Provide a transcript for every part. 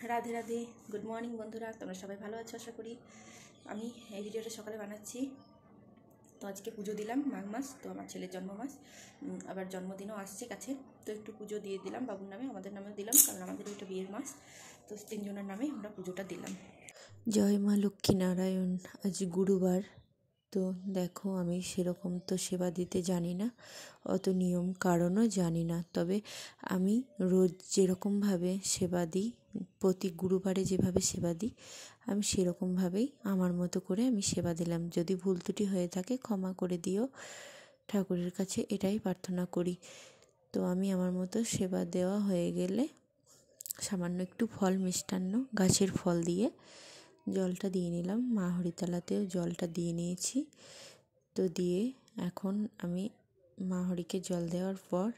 Radhe Radhe, good morning বন্ধুরা। তোমরা সবাই ভালো আছো আশা করি। আমি এই ভিডিওটা সকালে বানাচ্ছি। তো আজকে পুজো দিলাম, মাঘ মাস তো আমার ছেলের জন্ম মাস, আবার জন্মদিনও আসছে কাছে। তো একটু পুজো দিয়ে দিলাম বাবুর নামে, আমাদের নামেও দিলাম, কারণ আমাদের ওইটা বিয়ের মাস। তো তিনজনের নামে আমরা পুজোটা দিলাম। জয় মা লক্ষ্মী নারায়ণ। আজ গুরুবার। তো দেখো, আমি সেরকম তো সেবা দিতে জানি না, অত নিয়ম কারণও জানি না। তবে আমি রোজ যেরকমভাবে সেবা দিই, প্রতি গুরুবারে যেভাবে সেবা দিই, আমি সেরকমভাবেই আমার মতো করে আমি সেবা দিলাম। যদি ভুল ত্রুটি হয়ে থাকে ক্ষমা করে দিও, ঠাকুরের কাছে এটাই প্রার্থনা করি। তো আমি আমার মতো সেবা দেওয়া হয়ে গেলে সামান্য একটু ফল মিষ্টান্ন গাছের ফল দিয়ে জলটা দিয়ে নিলাম। মা হরিতলাতেও জলটা দিয়ে নিয়েছি। তো দিয়ে এখন আমি মা হরিকে জল দেওয়ার পর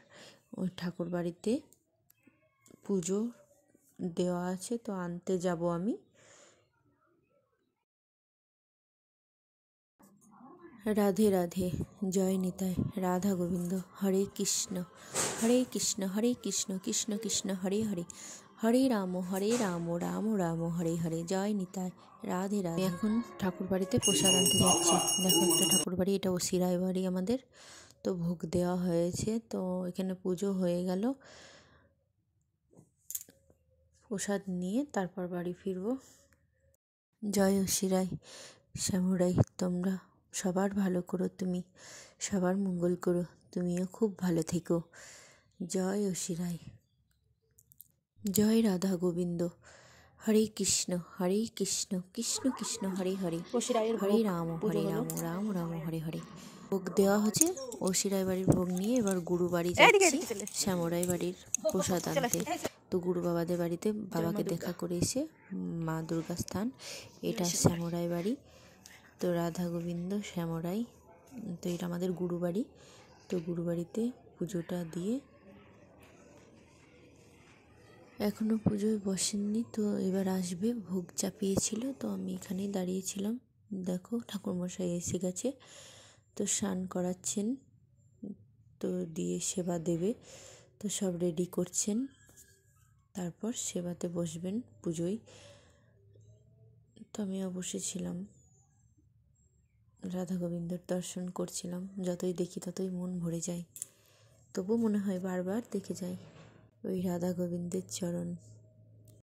ওই ঠাকুর বাড়িতে পুজো দেওয়া আছে, তো আনতে যাব আমি। রাধে রাধে, জয় নিতাই, রাধা গোবিন্দ, হরে কৃষ্ণ হরে কৃষ্ণ কৃষ্ণ কৃষ্ণ হরে হরে, হরে রাম রাম রাম হরে হরে। জয় নিতাই, রাধে রাধে। এখন ঠাকুর বাড়িতে প্রসাদ আনতে যাচ্ছি। দেখো, একটা ঠাকুর বাড়ি, এটা ওসিরাই বাড়ি আমাদের। তো ভোগ দেওয়া হয়েছে, তো এখানে পুজো হয়ে গেল। প্রসাদ নিয়ে তারপর বাড়ি ফিরবো। জয় ওসিরাই, শ্যামরাই, তোমরা সবার ভালো করো, তুমি সবার মঙ্গল করো, তুমিও খুব ভালো থেকো। জয় ওসিরাই, জয় রাধা গোবিন্দ, হরে কৃষ্ণ কৃষ্ণ কৃষ্ণ হরে হরে, হরে রাম রাম রাম হরে হরে। ভোগ দেওয়া হচ্ছে ওসিরাই বাড়ির ভোগ নিয়ে এবার গুরু বাড়ি যাচ্ছি শ্যামরাই বাড়ির প্রসাদ আনতে। তো গুরু বাবাদের বাড়িতে বাবাকে দেখা করে এসে মা দুর্গা স্থান, এটা শ্যামরাই বাড়ি। তো রাধা গোবিন্দ শ্যামরাই, তো এটা আমাদের গুরু বাড়ি। তো গুরু বাড়িতে পুজোটা দিয়ে এখনও পুজোয় বসেননি, তো এবার আসবে। ভোগ চাপিয়েছিল, তো আমি এখানেই দাঁড়িয়েছিলাম। দেখো, ঠাকুরমশাই এসে গেছে, তো স্নান করাচ্ছেন, তো দিয়ে সেবা দেবে। তো সব রেডি করছেন, তারপর সেবাতে বসবেন পুজোয়। তো আমিও বসেছিলাম, রাধা গোবিন্দর দর্শন করছিলাম। যতই দেখি ততই মন ভরে যায়, তবু মনে হয় বারবার দেখে যাই ওই রাধা গোবিন্দের চরণ।